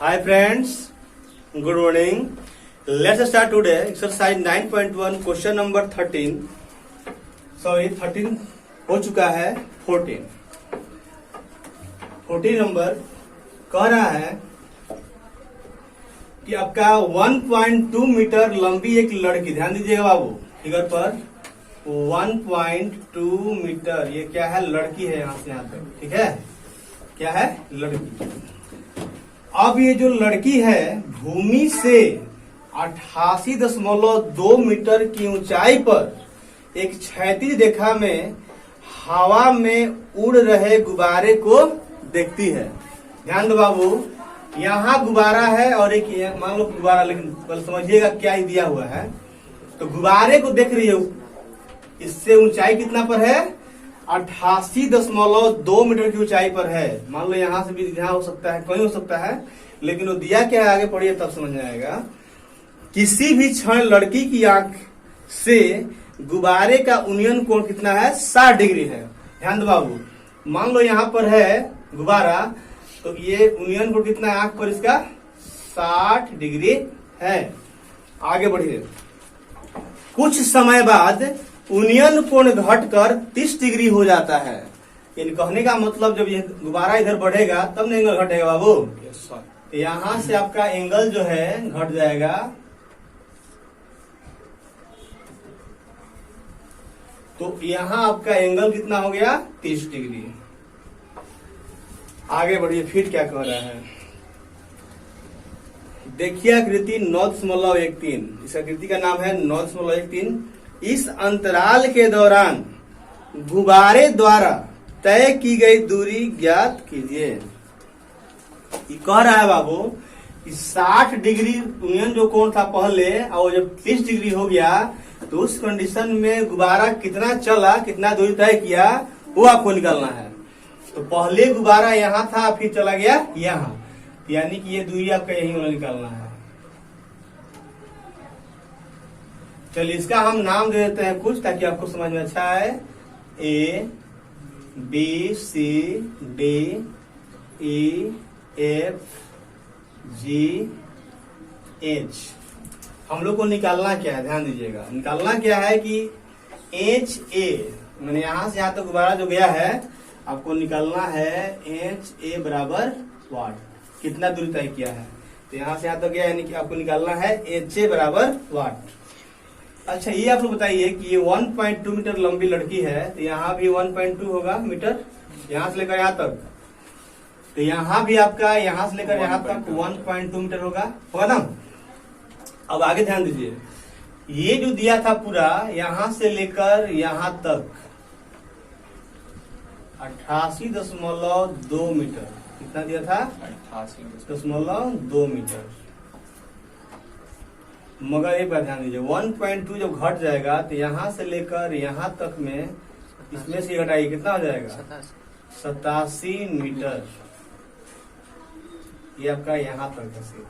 Hi friends, good morning. Let's start today exercise 9.1 question number 13. Sorry 13 हो चुका है 14 number कह रहा है कि आपका 1.2 मीटर लंबी एक लड़की, ध्यान दीजिएगा बाबू फिगर पर 1.2 मीटर, ये क्या है? लड़की है, यहाँ से यहाँ तक, ठीक है? क्या है? लड़की। अब ये जो लड़की है भूमि से 88.2 मीटर की ऊंचाई पर एक क्षैतिज रेखा में हवा में उड़ रहे गुब्बारे को देखती है। ध्यान दो बाबू, यहाँ गुब्बारा है और एक मान लो गुब्बारा, लेकिन पहले समझिएगा क्या ही दिया हुआ है। तो गुब्बारे को देख रही है, इससे ऊंचाई कितना पर है? 88.2 मीटर की ऊंचाई पर है। मान लो यहाँ से भी यहाँ हो सकता है, कहीं हो सकता है, लेकिन वो दिया क्या है आगे पढ़िए तब समझ में आएगा। किसी भी क्षण लड़की की आंख से गुब्बारे का उन्नयन कोण कितना है? 60 डिग्री है। ध्यान दो बाबू, मान लो यहाँ पर है गुब्बारा, तो ये उन्नयन कोण कितना है आंख पर? इसका 60 डिग्री है। आगे बढ़िए। कुछ समय बाद उन्नयन कोण घटकर 30 डिग्री हो जाता है। इन कहने का मतलब जब ये गुब्बारा इधर बढ़ेगा तब ना एंगल घटेगा बाबू। तो यहाँ से आपका एंगल जो है घट जाएगा, तो यहाँ आपका एंगल कितना हो गया? 30 डिग्री। आगे बढ़िए, फिर क्या कह रहा है? देखिए आकृति 9.13, इस आकृति का नाम है 9.13। इस अंतराल के दौरान गुब्बारे द्वारा तय की गई दूरी ज्ञात कीजिए। ये कह रहा है बाबू कि 60 डिग्री उन्नयन जो कोण था पहले, और जब 30 डिग्री हो गया तो उस कंडीशन में गुब्बारा कितना चला, कितना दूरी तय किया, वो आपको निकालना है। तो पहले गुब्बारा यहाँ था, फिर चला गया यहाँ, यानी कि ये दूरी आपका यही वाला निकालना है। चलिए इसका हम नाम दे देते हैं कुछ, ताकि आपको समझ में अच्छा आए। A B C D E F G H। हम लोग को निकालना क्या है? ध्यान दीजिएगा, निकालना क्या है कि H A, मैंने यहां से यहां तक गुब्बारा जो गया है आपको निकालना है H A बराबर वाट, कितना दूरी तय किया है। तो यहां से यहां तक गया, यानी कि आपको निकालना है H A बराबर वाट। अच्छा ये आप लोग बताइए कि ये 1.2 मीटर लंबी लड़की है, तो यहाँ भी 1.2 होगा मीटर, यहाँ से लेकर यहाँ तक। तो यहाँ भी आपका यहाँ से लेकर यहाँ तक 1.2 मीटर होगा ना। अब आगे ध्यान दीजिए, ये जो दिया था पूरा यहाँ से लेकर यहाँ तक 88.2 मीटर, कितना दिया था? 88.2 मीटर। मगर एक बात ध्यान दीजिए, 1.2 जब घट जाएगा तो यहाँ से लेकर यहाँ तक में, इसमें से घटाइए, कितना हो जाएगा? 87 मीटर। ये आपका यहाँ तक है सिर्फ।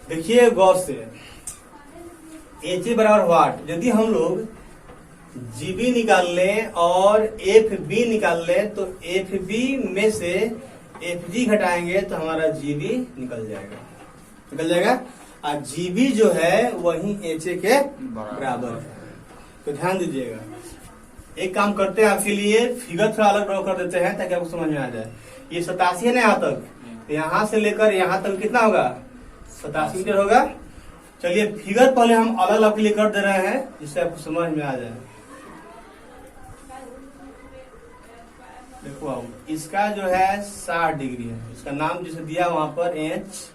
देखिए गौर से, एच ए बराबर वाट, यदि हम लोग जीबी निकाल लें और एफ बी निकाल लें, तो एफ बी में से एफ जी घटाएंगे तो हमारा जीबी निकल जाएगा, और जीबी जो है वही एच ए के बराबर है। तो ध्यान दीजिएगा, एक काम करते हैं आपके लिए, फिगर थोड़ा अलग ड्रॉ कर देते हैं ताकि आपको समझ में आ जाए। ये 87 है ना यहाँ तक, तो यहाँ से लेकर यहाँ तक कितना होगा? 87 मीटर होगा। चलिए फिगर पहले हम अलग अलग लिए कर दे रहे हैं, जिससे आपको समझ में आ जाए। देखो अब इसका जो है 60 डिग्री है, इसका नाम जिसे दिया वहां पर एच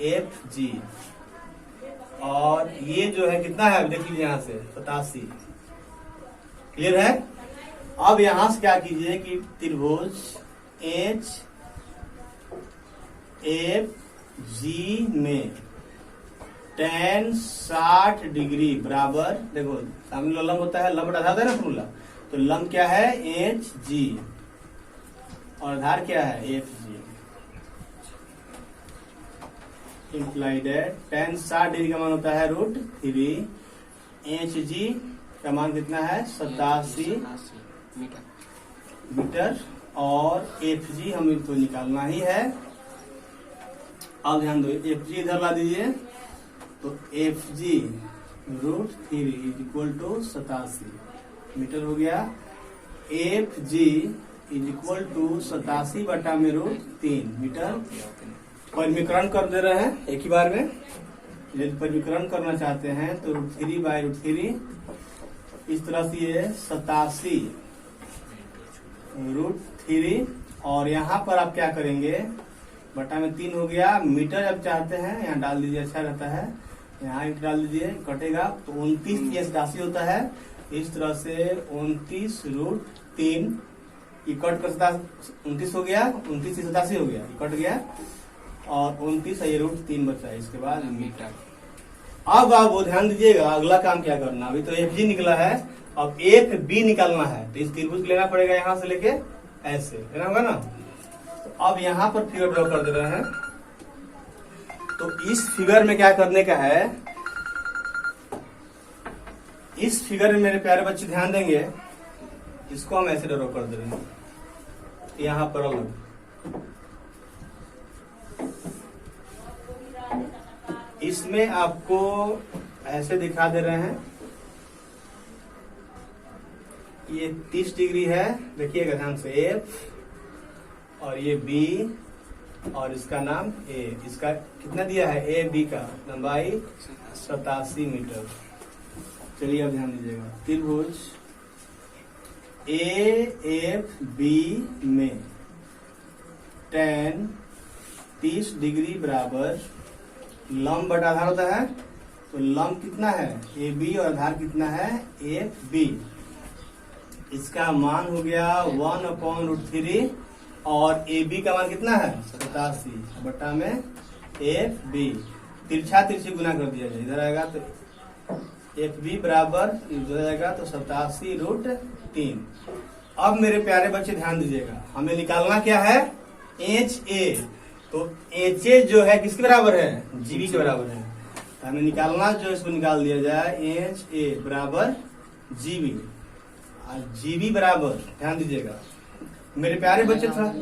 एफ जी, और ये जो है कितना है देख लीजिए यहाँ से 87। क्लियर है? अब यहां से क्या कीजिए कि त्रिभुज एच एफ जी में tan 60 डिग्री बराबर, देखो सामने लंब होता है, लंब आधार है ना फॉर्मूला, तो लंब क्या है? एच जी, और आधार क्या है? F G. Imply that tan 60 degree का मान होता है √3, एच जी का मान कितना है? 87 मीटर, और एफ जी हम इनको निकालना ही है, अब ध्यान दो, एफ जी इधर ला दीजिए, तो F G √3 is equal to 87 metre हो गया। F G is equal to 87 बटा में √3 मीटर। परिमीकरण कर दे रहे हैं एक ही बार में। यदि परिमीकरण करना चाहते हैं तो √3/√3 इस तरह से ये 87 √3, और यहाँ पर आप क्या करेंगे, बटा में 3 हो गया, मीटर जब चाहते हैं यहाँ डाल दीजिए, अच्छा रहता है, यहाँ डाल दीजिए, कटेगा तो 29 ये 87 होता है। इस तरह से 29√3 ये कट कर 29 हो गया, 29 से 87 हो गया, ये कट गया, और 29 ये √3 बचा है, इसके बाद मीटर। अब आप वो ध्यान दीजिएगा, अगला काम क्या करना, अभी तो एफ जी निकला है, अब एफ बी निकालना है, तो इस त्रिभुज लेना पड़ेगा, यहाँ से लेके ऐसे लेना होगा ना। तो अब यहाँ पर फिगर ड्रॉ कर दे रहे हैं। तो इस फिगर में क्या करने का है, इस फिगर में मेरे प्यारे बच्चे ध्यान देंगे, इसको हम ऐसे ड्रॉ कर दे रहे हैं, यहाँ पर अलग, इसमें आपको ऐसे दिखा दे रहे हैं, ये 30 डिग्री है, देखिएगा ध्यान से, एफ, और ये बी, और इसका नाम ए। इसका कितना दिया है, ए बी का लंबाई 87 मीटर। चलिए अब ध्यान दीजिएगा, त्रिभुज ए एफ बी में tan 30 डिग्री बराबर लंब बटा आधार होता है, तो लंब कितना है, ए बी, और आधार कितना है, एफ बी। इसका मान हो गया 1/√3, और ए बी का मान कितना है, 87 बटा में एफ बी। तिरछा तिरछी गुना कर दिया जाए, इधर आएगा तो एफ बी बराबर इधर आएगा तो 87√3। अब मेरे प्यारे बच्चे ध्यान दीजिएगा, हमें निकालना क्या है, एच ए। तो एच ए जो है किसके बराबर है, जीबी के बराबर है, तो हमें निकालना जो, इसको निकाल दिया जाए, एच ए बराबर जीबी, और जीबी बराबर, ध्यान दीजिएगा मेरे प्यारे बच्चे, था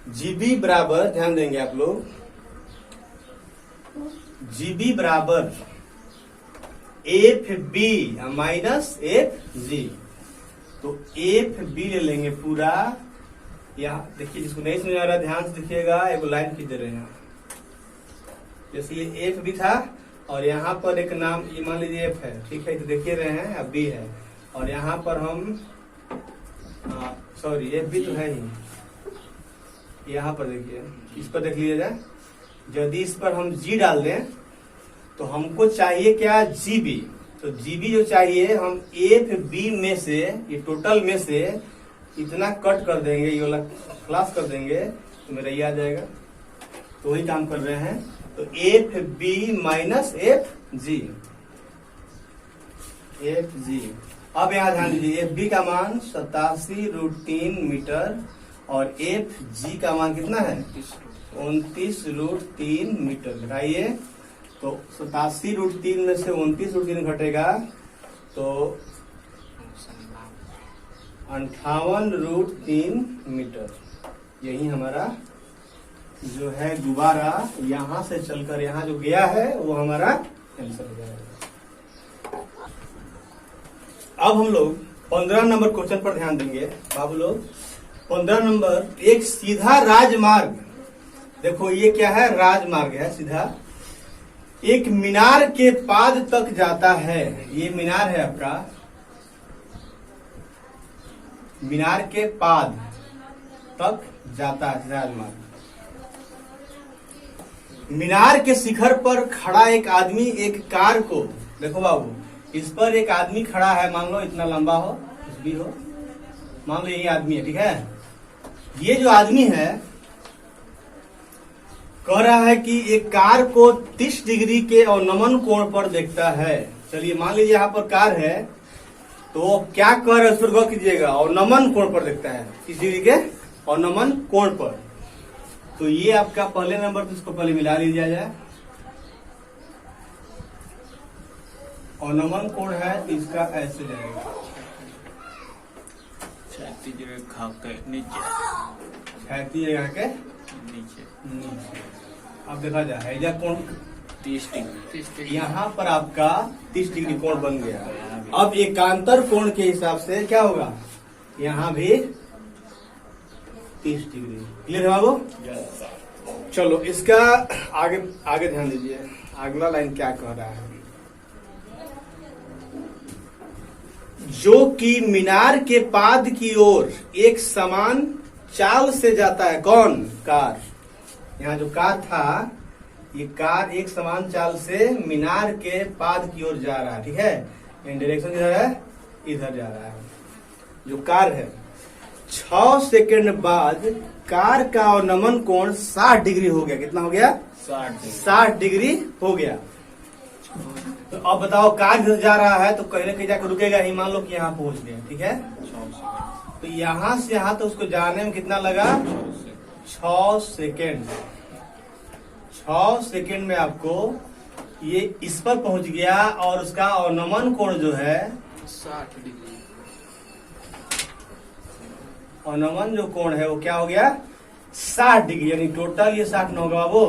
जीबी बराबर, ध्यान देंगे आप लोग, जीबी बराबर F B minus F G. तो एफ बी ले लेंगे पूरा, यहाँ देखिए, जिसको नहीं समझ आ रहा ध्यान से देखिएगा, एक लाइन खींच दे रहे हैं, जैसे ये एफ बी था, और यहाँ पर एक नाम, ये मान लीजिए एफ है, ठीक है, तो देखिए रहे हैं, अब बी है, और यहाँ पर हम, सॉरी एफ बी तो है ही, यहाँ पर देखिए, इस पर देख लीजिए जाए, यदि इस पर हम जी डाल दें तो हमको चाहिए क्या, जीबी। तो जीबी जो चाहिए, हम एफ बी में से, ये टोटल में से इतना कट कर देंगे, ये वाला क्लास कर देंगे, तो मेरा ये आ जाएगा। तो वही काम कर रहे हैं, तो F B minus F G, F G. अब यहाँ ध्यान दीजिए, एफ बी का मान 87√3 मीटर, और एफ जी का मान कितना है, 29√3 मीटर। घटाइए, तो 87√3 में से 29√3 घटेगा तो 58√3 मीटर। यही हमारा जो है दोबारा यहाँ से चलकर यहाँ जो गया है वो हमारा आंसर हो जाएगा। अब हम लोग 15 नंबर क्वेश्चन पर ध्यान देंगे बाबू लोग। 15 नंबर, एक सीधा राजमार्ग, देखो ये क्या है, राजमार्ग है सीधा, एक मीनार के पाद तक जाता है। ये मीनार है आपका, मीनार के पाद तक जाता है राजमार्ग। मीनार के शिखर पर खड़ा एक आदमी एक कार को, देखो बाबू, इस पर एक आदमी खड़ा है, मान लो इतना लंबा हो, कुछ भी हो, मान लो यही आदमी है, ठीक है। ये जो आदमी है कह रहा है कि एक कार को 30 डिग्री के अवनमन कोण पर देखता है। चलिए मान लीजिए यहाँ पर कार है, तो क्या कर है उस पर गौर कीजिएगा, अवनमन कोण पर देखता है, 30 डिग्री के अवनमन कोण पर। तो ये आपका पहले नंबर, तो इसको पहले मिला लीजिए जाए, अवनमन कोण है तो इसका ऐसे जाएगा, छाती जगह के नीचे, छाती जगह के नीचे। अब देखा जाए या कोण 30 डिग्री। यहाँ पर आपका 30 डिग्री कोण बन गया। अब एकांतर कोण के हिसाब से क्या होगा, यहाँ भी 30 डिग्री। क्लियर है बाबू? चलो इसका आगे आगे ध्यान दीजिए, अगला लाइन क्या कह रहा है। जो कि मीनार के पाद की ओर एक समान चाल से जाता है। कौन? कार। यहाँ जो कार था, ये कार एक समान चाल से मीनार के पाद की ओर जा रहा है। ठीक है, इन डायरेक्शन किधर है? इधर जा रहा है जो कार है। 6 सेकंड बाद कार का अवनमन कोण 60 डिग्री हो गया। कितना हो गया? 60 डिग्री हो गया। तो अब बताओ, कार इधर जा रहा है तो कहीं ना कहीं जाकर रुकेगा ही। मान लो कि यहाँ पहुंच गया, ठीक है, तो यहाँ से यहाँ तो उसको जाने में कितना लगा? 6 सेकेंड। 6 सेकेंड में आपको ये इस पर पहुंच गया और उसका अवनमन कोण जो है 60 डिग्री। अवनमन जो कोण है वो क्या हो गया? 60 डिग्री। यानी टोटल ये 60 न होगा वो।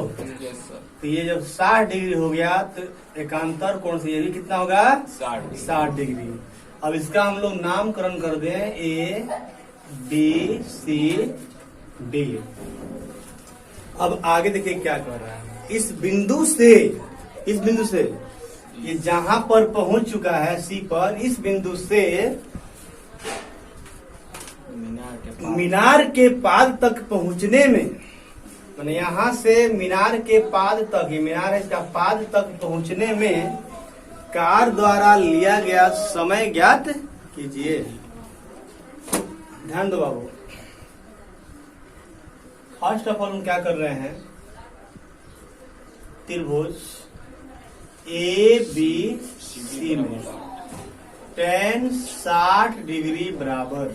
तो ये जब 60 डिग्री हो गया तो एकांतर कोण से ये भी कितना होगा? 60 डिग्री। अब इसका हम लोग नामकरण कर दें ए बी सी डी। अब आगे देखिए क्या कर रहा है। इस बिंदु से ये जहां पर पहुंच चुका है सी पर, इस बिंदु से मीनार के पाद तक पहुंचने में, मैंने यहाँ से मीनार के पाद तक, ये मीनार है, इसका पाद तक पहुंचने में कार द्वारा लिया गया समय ज्ञात कीजिए। ध्यान दो बाबू, फर्स्ट ऑफ ऑल हम क्या कर रहे हैं, त्रिभुज ए बी सी में tan 60 डिग्री बराबर,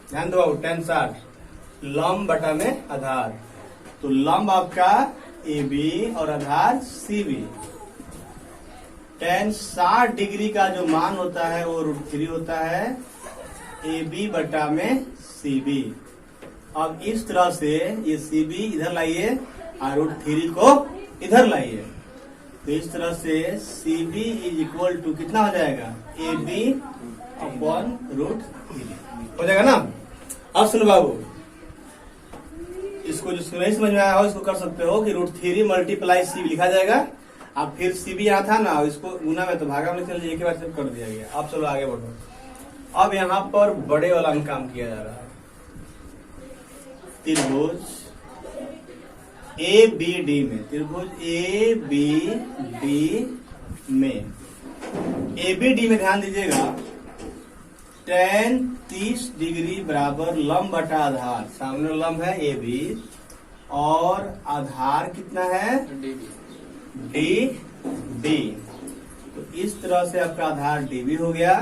ध्यान दो बाबू, tan 60 लंब बटा में आधार। तो लंब आपका ए बी और आधार सी बी। tan 60 डिग्री का जो मान होता है वो √3 होता है ए बी बटा में सी बी। अब इस तरह से ये सी बी इधर लाइए और √3 को इधर लाइए, तो इस तरह से C B is equal to कितना हो जाएगा? ए बी अपॉन √3 हो जाएगा ना। अब सुनो बाबू, इसको जो नहीं समझ में आया हो इसको कर सकते हो कि √3 मल्टीप्लाई सी लिखा जाएगा। अब फिर सी बी यहाँ था ना, इसको गुना में तो भागा में चलिए, एक ही बार सब कर दिया गया। अब चलो आगे बढ़ो। अब यहाँ पर बड़े वाला में काम किया जा रहा है। त्रिभुज ए बी डी में, त्रिभुज ए बी डी में, ए बी डी में ध्यान दीजिएगा, tan 30 डिग्री बराबर लंब बटा आधार। सामने लंब है ए बी और आधार कितना है? D B. तो इस तरह से आपका आधार डी बी हो गया।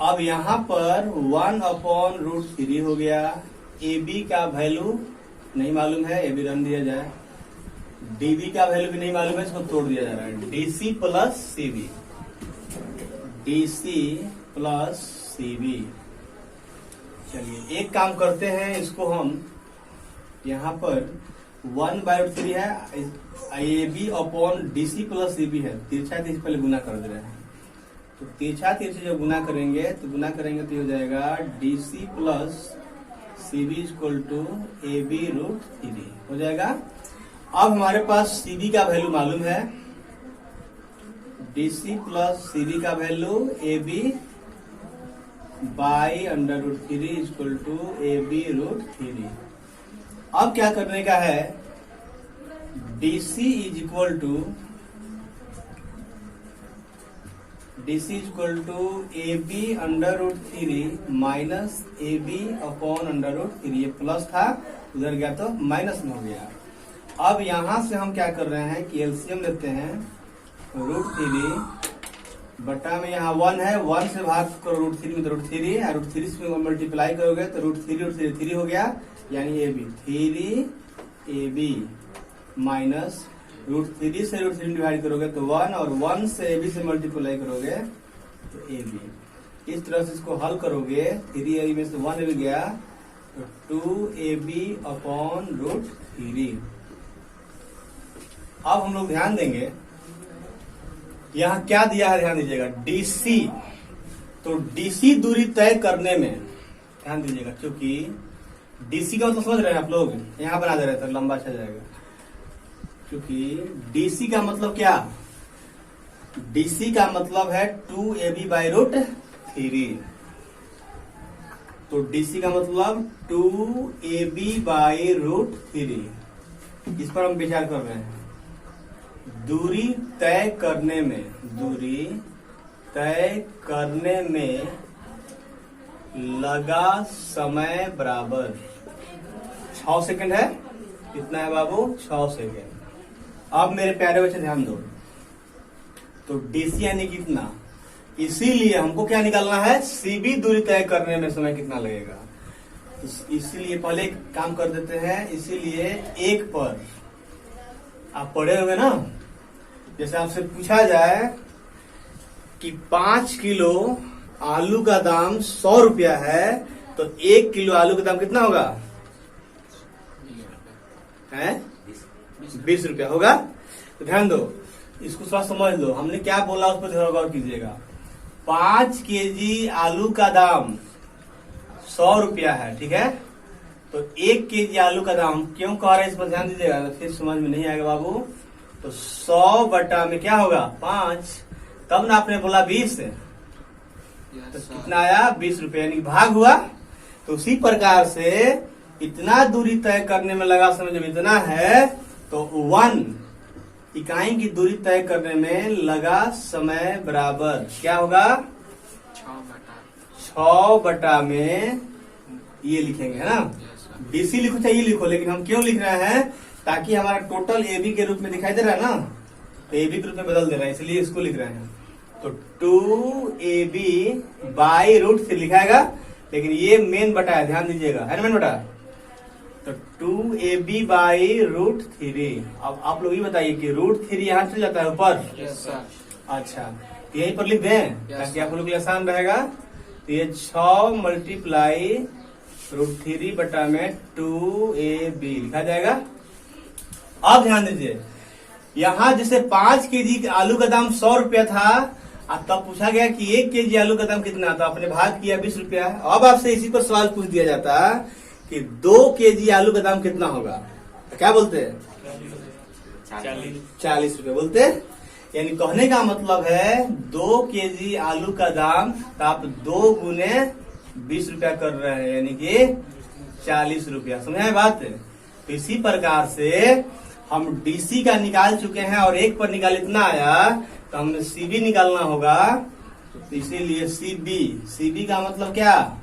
अब यहाँ पर 1/√3 हो गया। ए बी का वैल्यू नहीं मालूम है, ए बी रन दिया जाए। डी बी का वैल्यू भी नहीं मालूम है, इसको तोड़ दिया जा रहा है। D C plus C B, D C plus C B. चलिए एक काम करते हैं, इसको हम यहाँ पर 1/√3 है, A B upon D C plus C B है, तिरछा तिरछा पहले गुना कर दे रहे हैं। तो तिरछा तिरछा जब गुना करेंगे तो हो जाएगा D C plus C B equal to A B √3 हो जाएगा। अब हमारे पास सी बी का वैल्यू मालूम है, D C plus C B का value A B by √3 equal to A B √3। अब क्या करने का है, D C is equal to A B √3 minus A B upon √3। ये प्लस था, उधर गया तो माइनस में हो गया। अब यहां से हम क्या कर रहे हैं कि एलसीएम लेते हैं, √3 बटा में यहाँ 1 है, 1 से भाग करो √3 में तो √3 है, √3 से मल्टीप्लाई करोगे तो √3 हो गया, यानी A B 3 A B minus √3 से √3 डिवाइड करोगे तो 1 और 1 से ए बी से मल्टीप्लाई करोगे तो ए बी। इस तरह से इसको हल करोगे, 3 में से 1 ए बी गया तो 2 ए बी अपॉन √3। अब हम लोग ध्यान देंगे, यहाँ क्या दिया है ध्यान दीजिएगा, डीसी। तो डीसी दूरी तय करने में ध्यान दीजिएगा, क्योंकि डीसी का मतलब समझ रहे हैं आप लोग, यहाँ बना दे रहे थे लंबा चल जाएगा। क्योंकि डीसी का मतलब क्या, डीसी का मतलब है 2ab/√3। तो डीसी का मतलब 2ab/√3। इस पर हम विचार कर रहे हैं। दूरी तय करने में, दूरी तय करने में लगा समय बराबर 6 सेकंड है। कितना है बाबू, 6 सेकंड। अब मेरे प्यारे बच्चे ध्यान दो, तो डीसी यानी कितना, इसीलिए हमको क्या निकालना है, सीबी दूरी तय करने में समय कितना लगेगा। इसीलिए पहले एक काम कर देते हैं, इसीलिए एक पर आप पढ़े होंगे ना, जैसे आपसे पूछा जाए कि 5 किलो आलू का दाम 100 रुपया है, तो 1 किलो आलू का दाम कितना होगा, है 20 रुपया होगा। तो ध्यान दो, इसको थोड़ा समझ लो, हमने क्या बोला उस पर थोड़ा गौर कीजिएगा। 5 केजी आलू का दाम 100 रुपया है, ठीक है। तो 1 केजी आलू का दाम क्यों कह रहे हैं, इस पर ध्यान दीजिएगा, फिर समझ में नहीं आएगा बाबू। तो 100 बटा में क्या होगा 5, तब ना आपने बोला 20, तो कितना आया 20 रुपया, यानी भाग हुआ। तो उसी प्रकार से इतना दूरी तय करने में लगा समय जब इतना है, तो 1 इकाई की दूरी तय करने में लगा समय बराबर क्या होगा, 6 बटा में ये लिखेंगे, है ना। डीसी लिखो चाहे ये लिखो, लेकिन हम क्यों लिख रहे हैं, ताकि हमारा टोटल एबी के रूप में दिखाई दे रहा है ना, तो एबी के रूप में बदल दे रहा है, इसलिए इसको लिख रहे हैं। तो 2ab/√3 लिखाएगा, लेकिन ये मेन बटा है, ध्यान दीजिएगा, है ना मेन बटा। तो 2ab/√3। अब आप लोग ये बताइए कि √3 यहाँ चल जाता है ऊपर, अच्छा यहीं पर लिख दें ताकि आप लोग के लिए आसान रहेगा। तो ये 6 × √3 बटा में 2ab लिखा जाएगा। अब ध्यान दीजिए, यहाँ जैसे 5 केजी आलू का दाम 100 रुपया था, तब पूछा गया कि 1 केजी आलू का दाम कितना, तो आपने भाग किया 20 रुपया। अब आपसे इसी पर सवाल पूछ दिया जाता कि 2 केजी आलू का दाम कितना होगा, तो क्या बोलते हैं 40 रुपये बोलते। यानी कहने का मतलब है 2 केजी आलू का दाम, तो आप 2 गुने 20 रुपया कर रहे हैं, यानी कि 40 रुपया। समझे बात। तो इसी प्रकार से हम डीसी का निकाल चुके हैं और 1 पर निकाल इतना आया, तो हमें सीबी निकालना होगा। तो इसीलिए सीबी का मतलब क्या,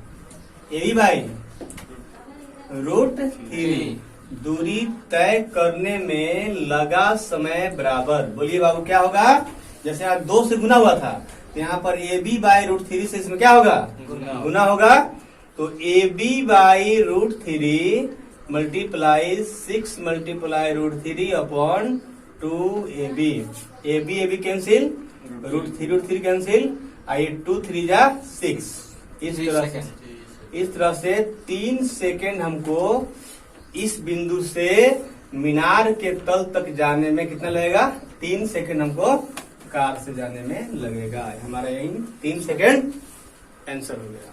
ab/√3 दूरी तय करने में लगा समय बराबर। बोलिए बाबू क्या होगा, जैसे यहाँ 2 से गुना हुआ था, तो यहाँ पर ab/√3 से इसमें क्या होगा, गुना होगा। तो ab/√3 × 6 × √3 upon 2ab। ab cancel, √3 cancel, आई 2 3 जा 6। इस तरह से 3 सेकेंड हमको इस बिंदु से मीनार के तल तक जाने में कितना लगेगा, 3 सेकेंड हमको कार से जाने में लगेगा। हमारा यही 3 सेकेंड आंसर हो गया।